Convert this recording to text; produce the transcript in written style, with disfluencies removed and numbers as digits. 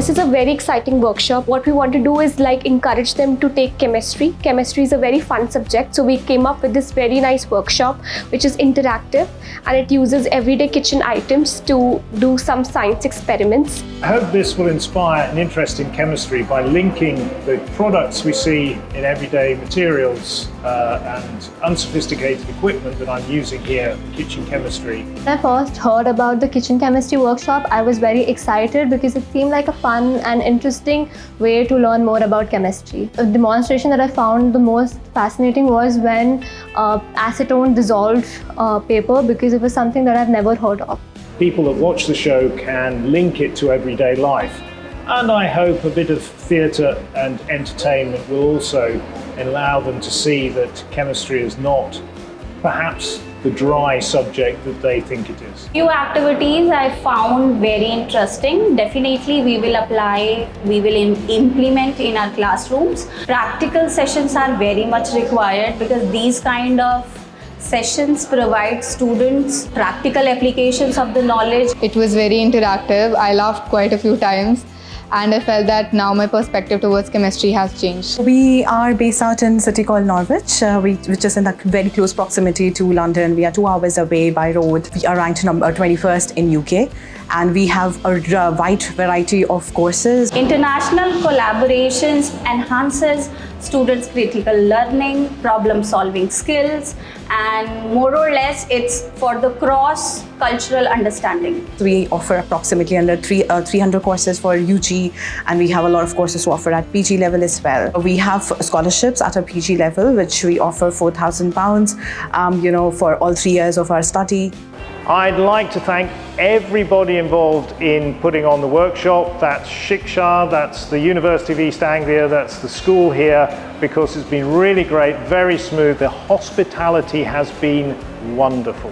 This is a very exciting workshop. What we want to do is like encourage them to take chemistry. Chemistry is a very fun subject, so we came up with this very nice workshop which is interactive, and it uses everyday kitchen items to do some science experiments. I hope this will inspire an interest in chemistry by linking the products we see in everyday materials and unsophisticated equipment that I'm using here, kitchen chemistry. When I first heard about the kitchen chemistry workshop, I was very excited because it seemed like a fun and interesting way to learn more about chemistry. A demonstration that I found the most fascinating was when acetone dissolved paper, because it was something that I've never heard of. People that watch the show can link it to everyday life. And I hope a bit of theatre and entertainment will also allow them to see that chemistry is not perhaps the dry subject that they think it is. Few activities I found very interesting. Definitely we will apply, we will implement in our classrooms. Practical sessions are very much required because these kind of sessions provide students practical applications of the knowledge. It was very interactive. I laughed quite a few times, and I felt that now my perspective towards chemistry has changed. We are based out in a city called Norwich, which is in a very close proximity to London. We are 2 hours away by road. We are ranked number 21st in UK, and we have a wide variety of courses. International collaborations enhances students' critical learning, problem-solving skills, and more or less it's for the cross-cultural understanding. We offer approximately under 300 courses for UG, and we have a lot of courses to offer at PG level as well. We have scholarships at a PG level, which we offer £4,000, for all 3 years of our study. I'd like to thank everybody involved in putting on the workshop. That's Shiksha, that's the University of East Anglia, that's the school here, because it's been really great, very smooth. The hospitality has been wonderful.